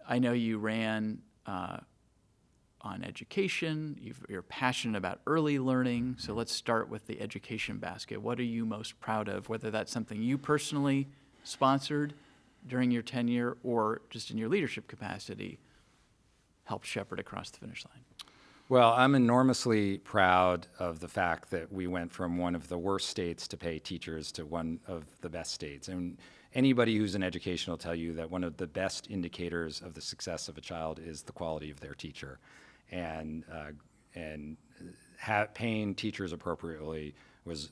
I know you ran on education. You're passionate about early learning. So let's start with the education basket. What are you most proud of, whether that's something you personally sponsored during your tenure or just in your leadership capacity, helped shepherd across the finish line? Well, I'm enormously proud of the fact that we went from one of the worst states to pay teachers to one of the best states. And anybody who's in education will tell you that one of the best indicators of the success of a child is the quality of their teacher. And paying teachers appropriately was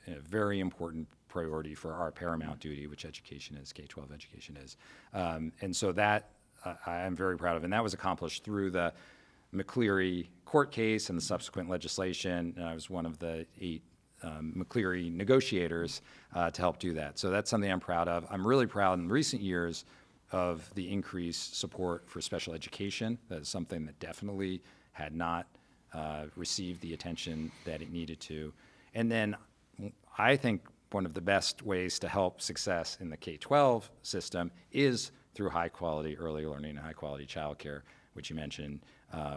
a very important priority for our paramount duty, which education is, K-12 education is. And so that I'm very proud of. And that was accomplished through the McCleary court case and the subsequent legislation. And I was one of the 8 McCleary negotiators to help do that. So that's something I'm proud of. I'm really proud in recent years of the increased support for special education. That is something that definitely had not received the attention that it needed to. And then I think one of the best ways to help success in the K-12 system is through high quality early learning and high quality childcare, which you mentioned,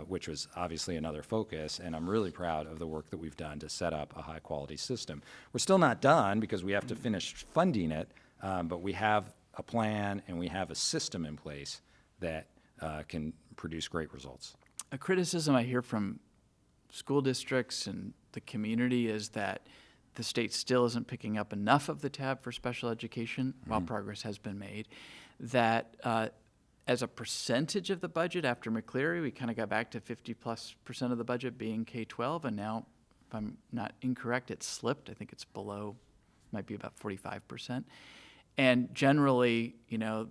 which was obviously another focus. And I'm really proud of the work that we've done to set up a high quality system. We're still not done because we have to finish funding it, but we have a plan and we have a system in place that can produce great results. A criticism I hear from school districts and the community is that the state still isn't picking up enough of the tab for special education, while progress has been made, that as a percentage of the budget after McCleary, we kind of got back to 50+% of the budget being K-12, and now, if I'm not incorrect, it's slipped. I think it's below, might be about 45%. And generally, you know,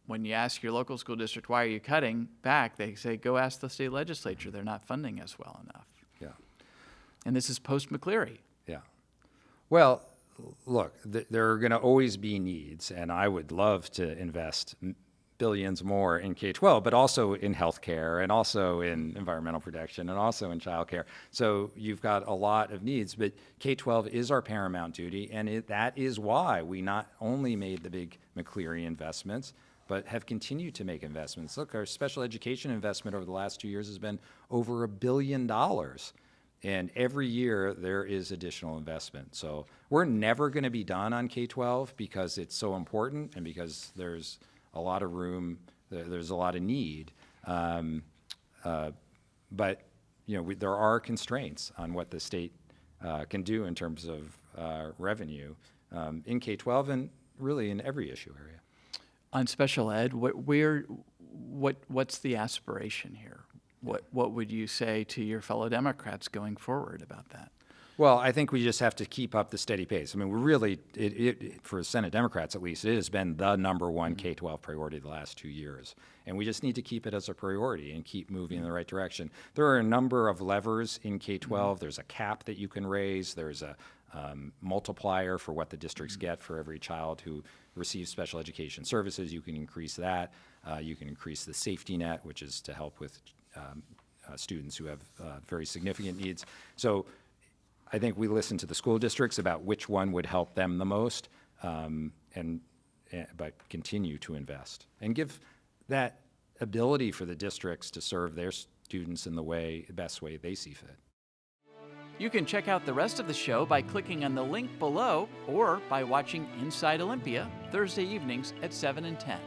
when you ask your local school district, why are you cutting back, they say, go ask the state legislature. They're not funding us well enough. Yeah. And this is post-McCleary. Yeah. Well, look, there are going to always be needs, and I would love to invest billions more in K-12, but also in healthcare and also in environmental protection and also in childcare. So you've got a lot of needs, but K-12 is our paramount duty, and that is why we not only made the big McCleary investments, but have continued to make investments. Look, our special education investment over the last 2 years has been over $1 billion. And every year there is additional investment. So we're never going to be done on K-12 because it's so important and because there's a lot of room, there's a lot of need. But you know, there are constraints on what the state can do in terms of revenue in K-12 and really in every issue area. On special ed, what's the aspiration here? What would you say to your fellow Democrats going forward about that? Well, I think we just have to keep up the steady pace. I mean, we're really, for Senate Democrats at least, it has been the #1 K-12 priority the last 2 years. And we just need to keep it as a priority and keep moving in the right direction. There are a number of levers in K-12. There's a cap that you can raise. There's a multiplier for what the districts get for every child who receives special education services. You can increase that. You can increase the safety net, which is to help with students who have very significant needs. So I think we listen to the school districts about which one would help them the most, but continue to invest and give that ability for the districts to serve their students in the best way they see fit. You can check out the rest of the show by clicking on the link below or by watching Inside Olympia Thursday evenings at 7 and 10.